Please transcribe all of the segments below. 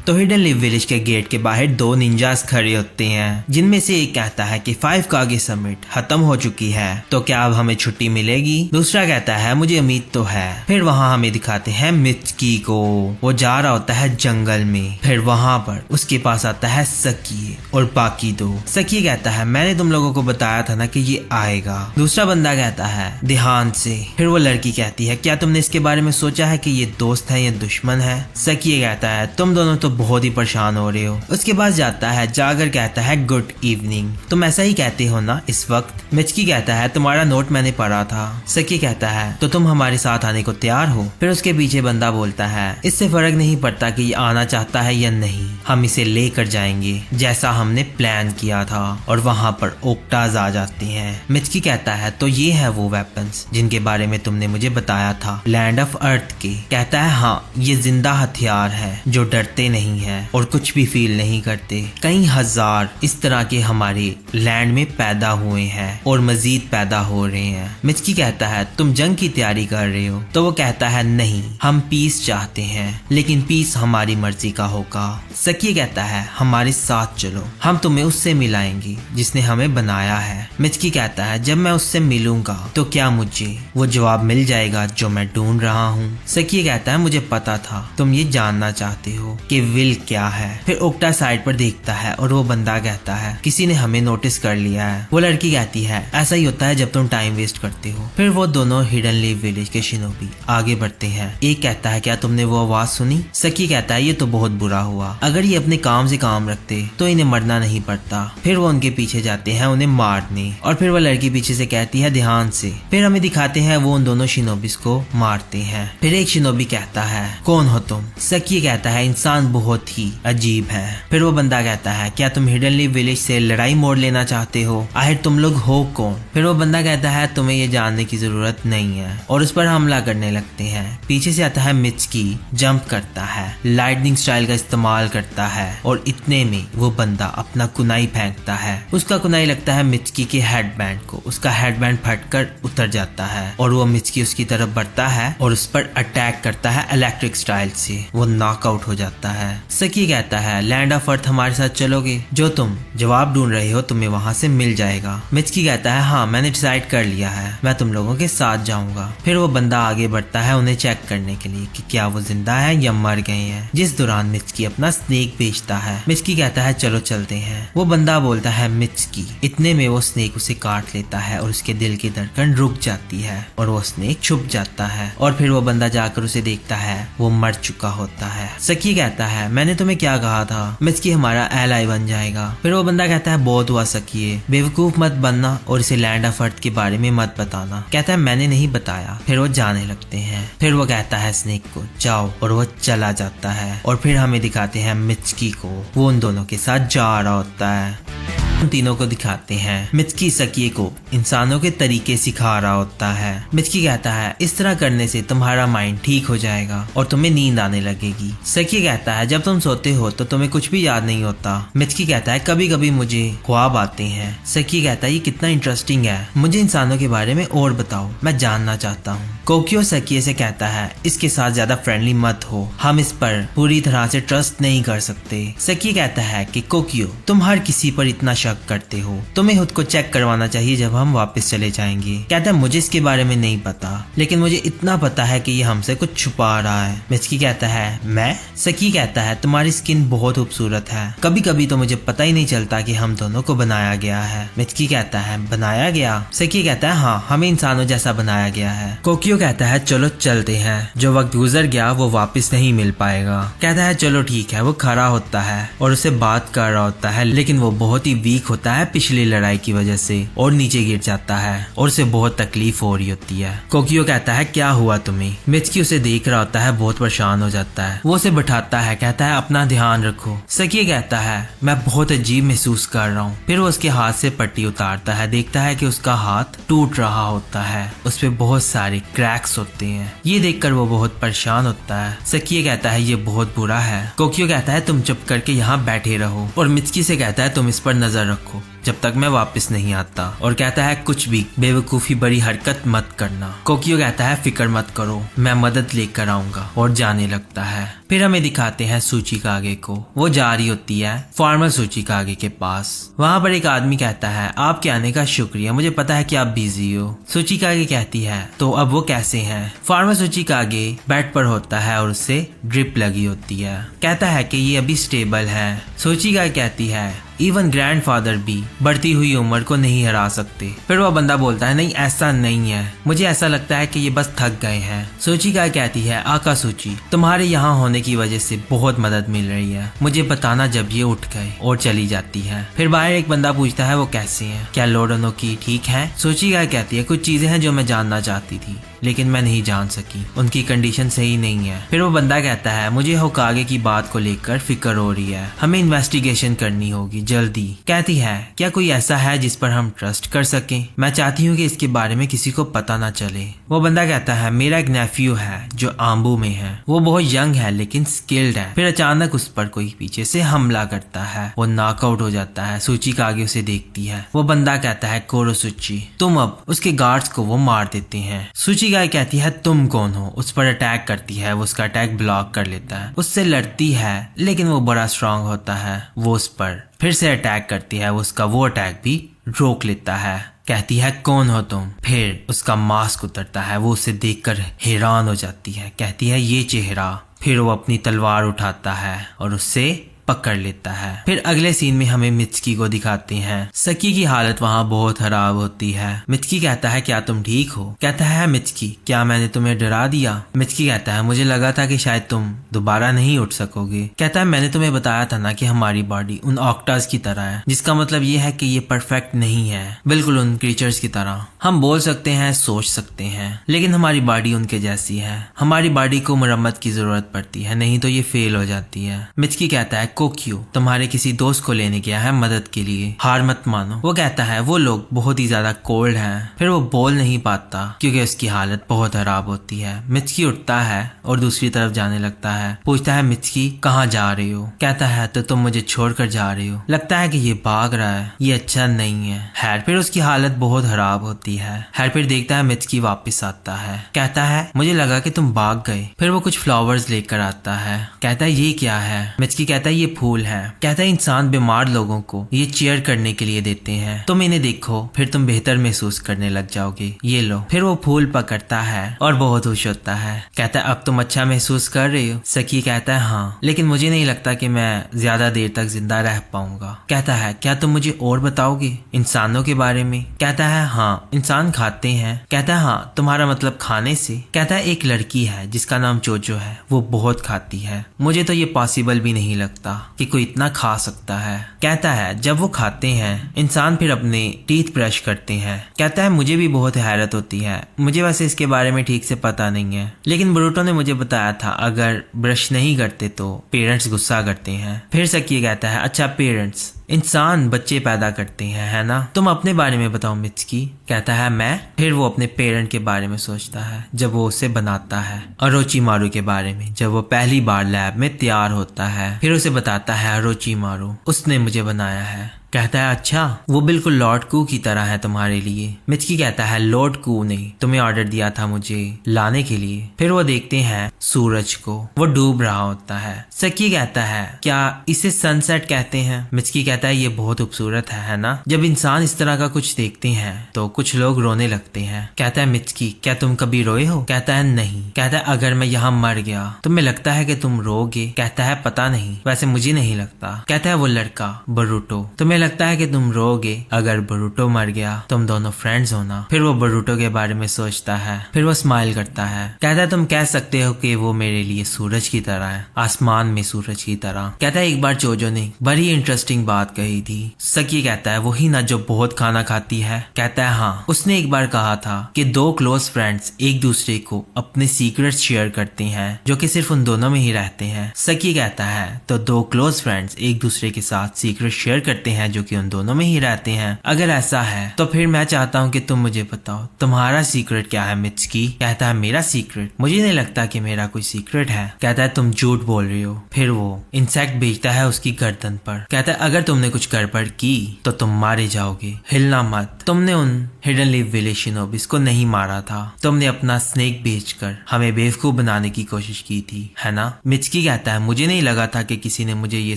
तो hidden leaf village के gate के बाहर दो निंजास खड़े होते हैं, जिनमें से एक कहता है कि 5 कागे समिट खत्म हो चुकी है, तो क्या अब हमें छुट्टी मिलेगी। दूसरा कहता है मुझे उम्मीद तो है। फिर वहाँ हमें दिखाते हैं मिचकी को, वो जा रहा होता है जंगल में। फिर वहाँ पर उसके पास आता है सकी और बाकी दो। सकी कहता है मैंने तुम लोगों को बताया था ना कि ये आएगा। दूसरा बंदा कहता है ध्यान से। फिर वो लड़की कहती है क्या तुमने इसके बारे में सोचा है कि ये दोस्त है या दुश्मन है। सकी कहता है तुम दोनों तो बहुत ही परेशान हो रहे हो। उसके पास जाता है जाकर कहता है गुड इवनिंग, तुम ऐसा ही कहते हो ना इस वक्त। मिचकी कहता है तुम्हारा नोट मैंने पढ़ा था। सकी कहता है तो तुम हमारे साथ आने को तैयार हो। फिर उसके पीछे बंदा बोलता है इससे फर्क नहीं पड़ता कि ये आना चाहता है या नहीं, हम इसे लेकर जाएंगे जैसा हमने प्लान किया था। और वहाँ पर ओक्टाज आ जाते हैं। मिचकी कहता है तो ये है वो वेपन्स जिनके बारे में तुमने मुझे बताया था लैंड ऑफ अर्थ के। कहता है हाँ, ये जिंदा हथियार है जो डरते नहीं है और कुछ भी फील नहीं करते। कई हजार इस तरह के हमारे लैंड में पैदा हुए हैं और मजीद पैदा हो रहे हैं। मिचकी कहता है तुम जंग की तैयारी कर रहे हो। तो वो कहता है नहीं, हम पीस चाहते हैं, लेकिन पीस हमारी मर्जी का होगा। सकी कहता है हमारे साथ चलो, हम तुम्हें उससे मिलाएंगे जिसने हमें बनाया है। मिचकी कहता है जब मैं उससे मिलूंगा तो क्या मुझे वो जवाब मिल जाएगा जो मैं ढूंढ रहा हूँ। सकी कहता है मुझे पता था तुम ये जानना चाहते हो कि विल क्या है। फिर ओक्टा साइड पर देखता है और वो बंदा कहता है किसी ने हमें नोटिस कर लिया है। वो लड़की कहती है ऐसा ही होता है जब तुम टाइम वेस्ट करते हो। फिर वो दोनों हिडन लीफ विलेज के शिनोबी आगे बढ़ते हैं। एक कहता है क्या तुमने वो आवाज सुनी। सकी कहता है ये तो बहुत बुरा हुआ, अगर ये अपने काम से काम रखते तो इन्हें मरना नहीं पड़ता। फिर वो उनके पीछे जाते हैं उन्हें मारने, और फिर वो लड़की पीछे से कहती है ध्यान से। फिर हमें दिखाते हैं वो उन दोनों शिनोबिस को मारते हैं। फिर एक शिनोबी कहता है कौन हो तुम। सकी कहता है इंसान बहुत ही अजीब है। फिर वो बंदा कहता है क्या तुम हिडन लीफ विलेज से लड़ाई मोड़ लेना चाहते हो, आखिर तुम लोग हो कौन। फिर वो बंदा कहता है तुम्हें ये जानने की जरूरत नहीं है, और उस पर हमला करने लगते हैं। पीछे से आता है मिचकी, जंप करता है, लाइटनिंग स्टाइल का इस्तेमाल करता है, और इतने में वो बंदा अपना कुनाई फेंकता है। उसका कुनाई लगता है मिचकी के हेडबैंड को, उसका हेडबैंड फटकर उतर जाता है और वो मिचकी उसकी तरफ बढ़ता है और उस पर अटैक करता है इलेक्ट्रिक स्टाइल से। वो नॉकआउट हो जाता है। सकी कहता है लैंड ऑफ अर्थ हमारे साथ चलोगे, जो तुम जवाब ढूंढ रहे हो तुम्हें वहां से मिल जाएगा। मिचकी कहता है हाँ मैंने डिसाइड कर लिया है, मैं तुम लोगों के साथ जाऊंगा। फिर वो बंदा आगे बढ़ता है उन्हें चेक करने के लिए कि क्या वो जिंदा है या मर गए हैं, जिस दौरान मिचकी अपना स्नेक बेचता है। मिचकी कहता है चलो चलते हैं। वो बंदा बोलता है मिचकी। इतने में वो स्नेक उसे काट लेता है और उसके दिल की धड़कन रुक जाती है और वो स्नेक छुप जाता है। और फिर वो बंदा जाकर उसे देखता है, वो मर चुका होता है। सकी कहता है मैंने तुम्हें क्या कहा था, मिचकी हमारा एलाई बन जाएगा। फिर वो बंदा कहता है बहुत हुआ सकी, बेवकूफ मत बनना और इसे लैंड ऑफ अर्थ के बारे में मत बताना। कहता है मैंने नहीं बताया। फिर वो जाने लगते हैं। फिर वो कहता है स्नेक को जाओ, और वो चला जाता है। और फिर हमें दिखाते हैं मिचकी को, वो उन दोनों के साथ जा रहा होता है। उन तीनों को दिखाते हैं मिचकी सकी को इंसानों के तरीके सिखा रहा होता है। मिचकी कहता है इस तरह करने से तुम्हारा माइंड ठीक हो जाएगा और तुम्हें नींद आने लगेगी। सकी कहता है जब तुम सोते हो तो तुम्हें कुछ भी याद नहीं होता। मिचकी कहता है कभी कभी मुझे ख्वाब आते हैं। सकी कहता है ये कितना इंटरेस्टिंग है, मुझे इंसानों के बारे में और बताओ, मैं जानना चाहता हूँ। कोकियो सकी से कहता है इसके साथ ज्यादा फ्रेंडली मत हो, हम इस पर पूरी तरह से ट्रस्ट नहीं कर सकते। सकी कहता है कि कोकियो तुम हर किसी पर इतना शक करते हो, तुम्हें खुद को चेक करवाना चाहिए जब हम वापस चले जाएंगे। कहता है मुझे इसके बारे में नहीं पता, लेकिन मुझे इतना पता है कि ये हमसे कुछ छुपा रहा है। मिचकी कहता है मैं। सकी कहता है तुम्हारी स्किन बहुत खूबसूरत है, कभी कभी तो मुझे पता ही नहीं चलता कि हम दोनों को बनाया गया है। मिचकी कहता है बनाया गया। सकी कहता है हाँ, हमें इंसानों जैसा बनाया गया है। कोकियो कहता है चलो चलते हैं, जो वक्त गुजर गया वो वापस नहीं मिल पाएगा। कहता है चलो ठीक है। वो खड़ा होता है और उससे बात कर रहा होता है, लेकिन वो बहुत ही वीक होता है पिछली लड़ाई की वजह से और नीचे गिर जाता है और उसे बहुत तकलीफ हो रही होती है। कोकियो कहता है क्या हुआ तुम्हें। मिचकी उसे देख रहा होता है, बहुत परेशान हो जाता है। वो उसे बैठाता है, कहता है अपना ध्यान रखो। सकी कहता है मैं बहुत अजीब महसूस कर रहा हूँ। फिर वो उसके हाथ से पट्टी उतारता है, देखता है कि उसका हाथ टूट रहा होता है, उस पे बहुत सारे क्रैक्स होते हैं। ये देखकर वो बहुत परेशान होता है। सकी कहता है ये बहुत बुरा है। कोकियो कहता है तुम चुप करके यहाँ बैठे रहो, और मिचकी से कहता है तुम इस पर नजर रखो। जब तक मैं वापस नहीं आता, और कहता है कुछ भी बेवकूफ़ी बड़ी हरकत मत करना। कोकियो कहता है फिक्र मत करो, मैं मदद लेकर आऊंगा, और जाने लगता है। फिर हमें दिखाते हैं सूचिकागे को। वो जा रही होती है फॉर्मल सूचिकागे के पास। वहाँ पर एक आदमी कहता है आपके आने का शुक्रिया, मुझे पता है कि आप बिजी हो। सूचिकागे कहती है तो अब वो कैसे हैं? फॉर्मल सूचिकागे बेड पर होता है और उससे ड्रिप लगी होती है। कहता है कि ये अभी स्टेबल है। सूचिकागे कहती है इवन ग्रैंडफादर भी बढ़ती हुई उम्र को नहीं हरा सकते। फिर वो बंदा बोलता है नहीं ऐसा नहीं है, मुझे ऐसा लगता है कि ये बस थक गए हैं। सूचिकागे कहती है आकाशुची तुम्हारे यहाँ होने की वजह से बहुत मदद मिल रही है, मुझे बताना जब ये उठ गए, और चली जाती है। फिर बाहर एक बंदा पूछता है वो कैसे हैं, क्या लॉर्ड ओनोकी ठीक है? सूचिकागे कहती है कुछ चीजें हैं जो मैं जानना चाहती थी लेकिन मैं नहीं जान सकी, उनकी कंडीशन सही नहीं है। फिर वो बंदा कहता है मुझे होकागे की बात को लेकर फिक्र हो रही है, हमें इन्वेस्टिगेशन करनी होगी जल्दी। कहती है क्या कोई ऐसा है जिस पर हम ट्रस्ट कर सकें? मैं चाहती हूँ कि इसके बारे में किसी को पता ना चले। वो बंदा कहता है मेरा एक नेफ्यू है जो आम्बू में है, वो बहुत यंग है लेकिन स्किल्ड है। फिर अचानक उस पर कोई पीछे से हमला करता है, वो नॉकआउट हो जाता है। सूचिकागे उसे देखती है। वो बंदा कहता है कोरोसुची तुम अब उसके गार्ड्स को वो मार देते हैं। सूचिकागे कहती है तुम कौन हो? उस पर अटैक करती है, वो उसका अटैक ब्लॉक कर लेता है, उससे लड़ती है लेकिन वो बड़ा स्ट्रांग होता है, वो उस पर फिर से अटैक करती है, वो उसका वो अटैक भी रोक लेता है। कहती है कौन हो तुम? फिर उसका मास्क उतरता है, वो उसे देखकर हैरान हो जाती है। कहती है ये चेहरा। फिर वो अपनी तलवार उठाता है और उससे पकड़ लेता है। फिर अगले सीन में हमें मित्सुकी को दिखाते हैं। सकी की हालत वहाँ बहुत खराब होती है। मित्सुकी कहता है क्या तुम ठीक हो? कहता है मित्सुकी क्या मैंने तुम्हें डरा दिया? मित्सुकी कहता है मुझे लगा था कि शायद तुम दोबारा नहीं उठ सकोगे। कहता है मैंने तुम्हें बताया था ना कि हमारी बॉडी उन ऑक्टास की तरह है, जिसका मतलब ये है कि ये परफेक्ट नहीं है, बिल्कुल उन क्रीचर्स की तरह। हम बोल सकते हैं, सोच सकते हैं, लेकिन हमारी बॉडी उनके जैसी है। हमारी बॉडी को मरम्मत की जरूरत पड़ती है, नहीं तो ये फेल हो जाती है। मित्सुकी कहता है कोकियो तुम्हारे किसी दोस्त को लेने गया है मदद के लिए, हार मत मानो। वो कहता है वो लोग बहुत ही ज्यादा कोल्ड हैं। फिर वो बोल नहीं पाता क्योंकि उसकी हालत बहुत खराब होती है। मित्सुकी उठता है और दूसरी तरफ जाने लगता है। पूछता है मित्सुकी कहाँ जा रहे हो? कहता है तो तुम मुझे छोड़कर जा रहे हो? लगता है कि ये भाग रहा है, ये अच्छा नहीं है। खैर फिर उसकी हालत बहुत खराब होती है। खैर फिर देखता है मित्सुकी वापस आता है। कहता है मुझे लगा कि तुम भाग गए। फिर वो कुछ फ्लावर्स लेकर आता है। कहता है ये क्या है? मित्सुकी कहता है ये फूल है। कहता है इंसान बीमार लोगों को ये चेयर करने के लिए देते हैं, तुम इन्हें देखो फिर तुम बेहतर महसूस करने लग जाओगे, ये लो। फिर वो फूल पकड़ता है और बहुत खुश होता है। कहता है अब तुम अच्छा महसूस कर रहे हो? सकी कहता है हाँ, लेकिन मुझे नहीं लगता कि मैं ज्यादा देर तक जिंदा रह पाऊंगा। कहता है क्या तुम मुझे और बताओगे इंसानों के बारे में? कहता है हाँ इंसान खाते हैं। कहता है हाँ तुम्हारा मतलब खाने से? कहता है एक लड़की है जिसका नाम जोजो है, वो बहुत खाती है, मुझे तो ये पॉसिबल भी नहीं लगता कि कोई इतना खा सकता है। कहता है जब वो खाते हैं इंसान फिर अपने टीथ ब्रश करते हैं। कहता है मुझे भी बहुत हैरत होती है, मुझे वैसे इसके बारे में ठीक से पता नहीं है, लेकिन बोरुतो ने मुझे बताया था अगर ब्रश नहीं करते तो पेरेंट्स गुस्सा करते हैं। फिर सकी कहता है अच्छा पेरेंट्स इंसान बच्चे पैदा करते हैं है ना? तुम अपने बारे में बताओ मित्सुकी। कहता है मैं। फिर वो अपने पेरेंट के बारे में सोचता है जब वो उसे बनाता है। ओरोचिमारू के बारे में जब वो पहली बार लैब में तैयार होता है। फिर उसे बताता है ओरोचिमारू उसने मुझे बनाया है। कहता है अच्छा वो बिल्कुल लॉर्ड कू की तरह है तुम्हारे लिए। मित्सुकी कहता है लॉर्ड कू ने तुम्हें ऑर्डर दिया था मुझे लाने के लिए। फिर वो देखते हैं सूरज को, वो डूब रहा होता है। सकी कहता है क्या इसे सनसेट कहते हैं? मित्सुकी कहता है ये बहुत खूबसूरत है ना? जब इंसान इस तरह का कुछ देखते हैं तो कुछ लोग रोने लगते हैं। कहता है मित्सुकी क्या तुम कभी रोए हो? कहता है नहीं। कहता है अगर मैं यहाँ मर गया तुम्हें लगता है कि तुम रोगे? कहता है पता नहीं, वैसे मुझे नहीं लगता। कहता है वो लड़का बोरुतो तुम्हें लगता है कि तुम रोगे अगर बोरुतो मर गया? तुम दोनों फ्रेंड्स हो ना? फिर वो बोरुतो के बारे में सोचता है। फिर वो स्माइल करता है। कहता है तुम कह सकते हो कि वो मेरे लिए सूरज की तरह है, आसमान में सूरज की तरह। कहता है एक बार जोजो ने बड़ी इंटरेस्टिंग बात कही थी। सकी कहता है वही ना जो बहुत खाना खाती है? कहता है हाँ, उसने एक बार कहा था कि दो क्लोज फ्रेंड्स एक दूसरे को अपने सीक्रेट्स शेयर करते हैं जो कि सिर्फ उन दोनों में ही रहते हैं। सकी कहता है तो दो क्लोज फ्रेंड्स एक दूसरे के साथ सीक्रेट शेयर करते हैं हैं जो कि उन दोनों में ही रहते हैं। अगर ऐसा है तो फिर मैं चाहता हूँ कि तुम मुझे बताओ तुम्हारा सीक्रेट क्या है। मित्सुकी कहता है मेरा सीक्रेट? मुझे नहीं लगता कि मेरा कोई सीक्रेट है। कहता है तुम झूठ बोल रही हो। फिर वो इंसेक्ट भेजता है उसकी गर्दन पर। कहता है अगर तुमने कुछ गड़बड़ की तो तुम मारे जाओगे, हिलना मत। तुमने उन हिडन लीफ विलेज शिनोबिस को नहीं मारा था, तुमने अपना स्नेक भेजकर हमें बेवकूफ बनाने की कोशिश की थी, है ना? मित्सुकी कहता है मुझे नहीं लगा था कि किसी ने मुझे ये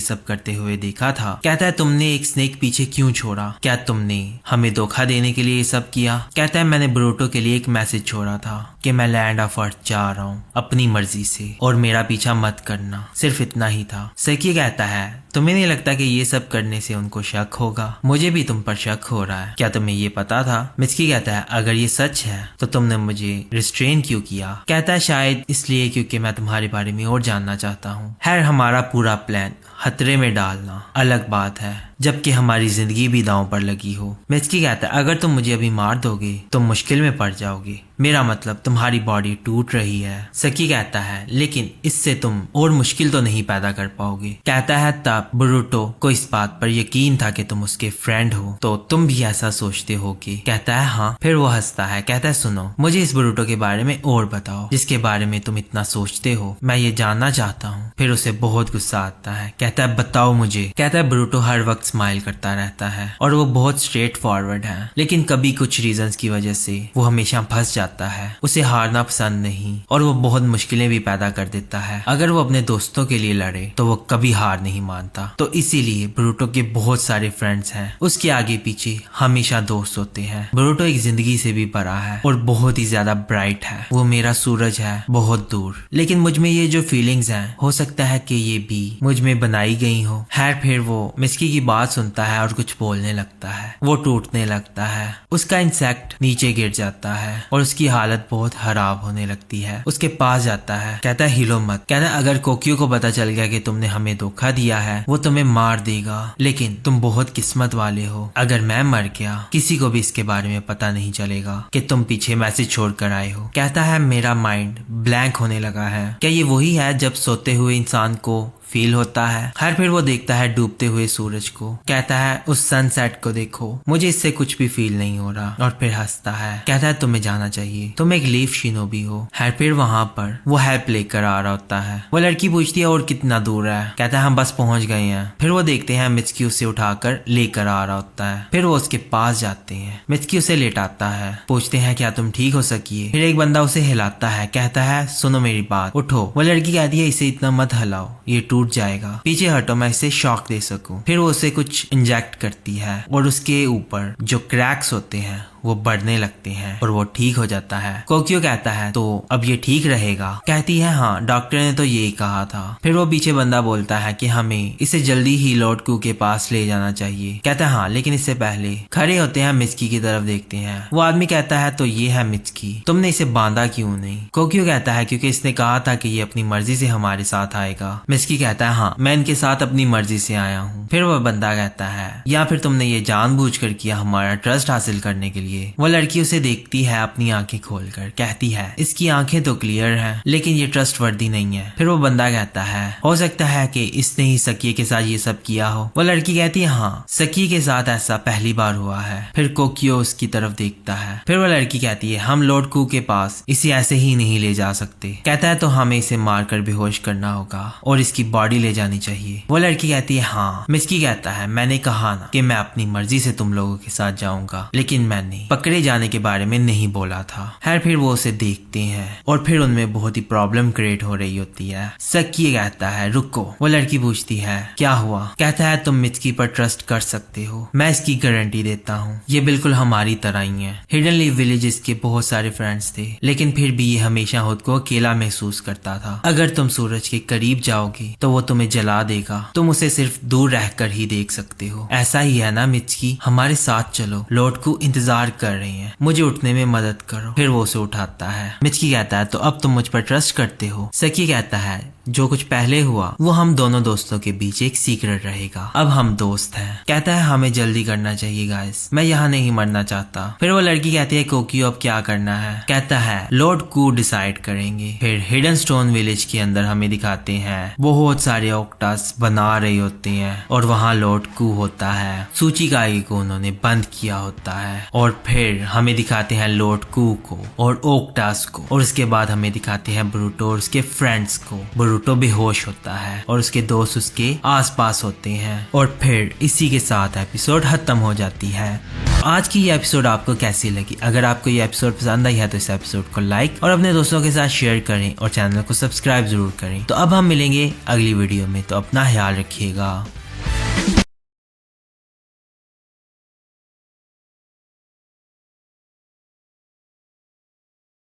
सब करते हुए देखा था। कहता है तुमने एक स्नेक पीछे क्यों छोड़ा? क्या तुमने हमें धोखा देने के लिए ये सब किया? कहता है मैंने ब्रूटो के लिए एक मैसेज छोड़ा था कि मैं लैंड ऑफ अर्थ जा रहा हूँ अपनी मर्जी से और मेरा पीछा मत करना, सिर्फ इतना ही था। सकी कहता है तुम्हें नहीं लगता कि ये सब करने से उनको शक होगा? मुझे भी तुम पर शक हो रहा है। क्या तुम्हें ये पता था? मित्सुकी कहता है अगर ये सच है तो तुमने मुझे रिस्ट्रेन क्यों किया? कहता है शायद इसलिए क्योंकि मैं तुम्हारे बारे में और जानना चाहता हूँ। खैर हमारा पूरा प्लान खतरे में डालना अलग बात है, जबकि हमारी जिंदगी भी दांव पर लगी हो। मित्सुकी कहता है अगर तुम मुझे अभी मार दोगे तो मुश्किल में पड़ जाओगे, मेरा मतलब तुम्हारी बॉडी टूट रही है। सकी कहता है लेकिन इससे तुम और मुश्किल तो नहीं पैदा कर पाओगे। कहता है तब ब्रूटो को इस बात पर यकीन था कि तुम उसके फ्रेंड हो, तो तुम भी ऐसा सोचते होगे। कहता है हाँ। फिर वो हंसता है। कहता है सुनो मुझे इस ब्रूटो के बारे में और बताओ जिसके बारे में तुम इतना सोचते हो, मैं ये जानना चाहता हूँ। फिर उसे बहुत गुस्सा आता है। कहता है बताओ मुझे। कहता है ब्रूटो हर वक्त स्माइल करता रहता है और वो बहुत स्ट्रेट फॉरवर्ड है, लेकिन कभी कुछ रीजंस की वजह से वो हमेशा फंस जाता है। उसे हारना पसंद नहीं और वो बहुत मुश्किलें भी पैदा कर देता है। अगर वो अपने दोस्तों के लिए लड़े तो वो कभी हार नहीं मानता, तो इसीलिए ब्रूटो के बहुत सारे फ्रेंड्स हैं। उसके आगे पीछे हमेशा दोस्त होते हैं। ब्रूटो एक जिंदगी से भी बड़ा है और बहुत ही ज्यादा ब्राइट है। वो मेरा सूरज है बहुत दूर, लेकिन मुझ में ये जो फीलिंग्स हैं हो सकता है कि ये भी मुझ में बनाई गई हो। खैर फिर वो मित्सुकी की बात सुनता है और कुछ बोलने लगता है। वो टूटने लगता है, उसका इंसेक्ट नीचे गिर जाता है और उसकी हालत बहुत खराब होने लगती है। उसके पास जाता है। कहता है हिलो मत। कहता है अगर कोक्यो को पता चल गया कि तुमने हमें धोखा दिया है वो तुम्हें मार देगा, लेकिन तुम बहुत किस्मत वाले हो। अगर मैं मर गया किसी को भी इसके बारे में पता नहीं चलेगा कि तुम पीछे मैसेज छोड़कर आए हो। कहता है मेरा माइंड ब्लैंक होने लगा है। क्या ये वही है जब सोते हुए इंसान को फील होता है? खैर फिर वो देखता है डूबते हुए सूरज को। कहता है उस सनसेट को देखो, मुझे इससे कुछ भी फील नहीं हो रहा। और फिर हंसता है। कहता है तुम्हें जाना चाहिए, तुम एक लीफ शिनोबी हो। खैर फिर वहां पर वो हेल्प लेकर आ रहा होता है। वो लड़की पूछती है और कितना दूर है? कहता है हम बस पहुंच गए हैं। फिर वो देखते हैं मित्सुकी उसे उठाकर लेकर आ रहा होता है। फिर वो उसके पास जाते हैं। मित्सुकी उसे लेटाता है। पूछते हैं क्या तुम ठीक हो सकी? फिर एक बंदा उसे हिलाता है। कहता है सुनो मेरी बात, उठो। वो लड़की कहती है इसे इतना मत हिलाओ, ये टूट जाएगा, पीछे हटो, मैं इसे शॉक दे सकूं। फिर वो उसे कुछ इंजेक्ट करती है और उसके ऊपर जो क्रैक्स होते हैं वो बढ़ने लगते हैं और वो ठीक हो जाता है। कोक्यो कहता है तो अब ये ठीक रहेगा? कहती है हाँ, डॉक्टर ने तो यही कहा था। फिर वो पीछे बंदा बोलता है कि हमें इसे जल्दी ही लॉर्ड कू के पास ले जाना चाहिए। कहता है हाँ, लेकिन इससे पहले खड़े होते हैं, मित्सुकी की तरफ देखते हैं। वो आदमी कहता है तो ये है मित्सुकी, तुमने इसे बांधा क्यों नहीं? कोक्यो कहता है क्योंकि इसने कहा था कि ये अपनी मर्जी से हमारे साथ आएगा। मित्सुकी कहता है हाँ, मैं इनके साथ अपनी मर्जी से आया हूँ। फिर वो बंदा कहता है या फिर तुमने ये जानबूझकर किया हमारा ट्रस्ट हासिल करने के लिए। वो लड़की उसे देखती है अपनी आंखें खोलकर। कहती है इसकी आंखें तो क्लियर हैं, लेकिन ये ट्रस्टवर्दी नहीं है। फिर वो बंदा कहता है हो सकता है कि इसने ही सकी के साथ ये सब किया हो। वो लड़की कहती है हाँ, सकी के साथ ऐसा पहली बार हुआ है। फिर कोक्यो उसकी तरफ देखता है। फिर वो लड़की कहती है हम लॉर्ड कू के पास इसे ऐसे ही नहीं ले जा सकते। कहता है तो हमें इसे मारकर बेहोश करना होगा और इसकी बॉडी ले जानी चाहिए। वो लड़की कहती है हाँ। मित्सुकी कहता है मैंने कहा ना कि मैं अपनी मर्जी से तुम लोगों के साथ जाऊंगा, लेकिन मैंने पकड़े जाने के बारे में नहीं बोला था। खैर फिर वो उसे देखते हैं और फिर उनमें बहुत ही प्रॉब्लम क्रिएट हो रही होती है। सकी कहता है रुको। वो लड़की पूछती है क्या हुआ? कहता है तुम मित्सुकी पर ट्रस्ट कर सकते हो, मैं इसकी गारंटी देता हूँ। ये बिल्कुल हमारी तरह ही है। हिडन लीफ विलेजेस के बहुत सारे फ्रेंड्स थे, लेकिन फिर भी ये हमेशा खुद को अकेला महसूस करता था। अगर तुम सूरज के करीब जाओगे तो वो तुम्हें जला देगा, तुम उसे सिर्फ दूर रहकर ही देख सकते हो। ऐसा ही है ना मित्सुकी, हमारे साथ चलो, लॉर्ड कू इंतजार कर रहे हैं, मुझे उठने में मदद करो। फिर वो उसे उठाता है। मित्सुकी कहता है तो अब तुम मुझ पर ट्रस्ट करते हो? सकी कहता है जो कुछ पहले हुआ वो हम दोनों दोस्तों के बीच एक सीक्रेट रहेगा। अब हम दोस्त हैं। कहता है हमें जल्दी करना चाहिए गाइस, मैं यहाँ नहीं मरना चाहता। फिर वो लड़की कहती है कोकियो अब क्या करना है। कहता है लॉर्ड कू डिसाइड करेंगे। फिर हिडन स्टोन विलेज के अंदर हमें दिखाते हैं बहुत सारे ऑक्टास बना रही होती हैं और वहाँ लॉर्ड कू होता है। सूचिकागी को उन्होंने बंद किया होता है और फिर हमें दिखाते हैं लॉर्ड कू को और ओक्टास को और उसके बाद हमें दिखाते हैं ब्रूटो और उसके फ्रेंड्स को। ब्रूटो बेहोश होता है और उसके दोस्त उसके आसपास होते हैं और फिर इसी के साथ एपिसोड खत्म हो जाती है। आज की ये एपिसोड आपको कैसी लगी? अगर आपको ये एपिसोड पसंद आई है तो इस एपिसोड को लाइक और अपने दोस्तों के साथ शेयर करें और चैनल को सब्सक्राइब जरूर करें। तो अब हम मिलेंगे अगली वीडियो में, तो अपना ख्याल रखिएगा।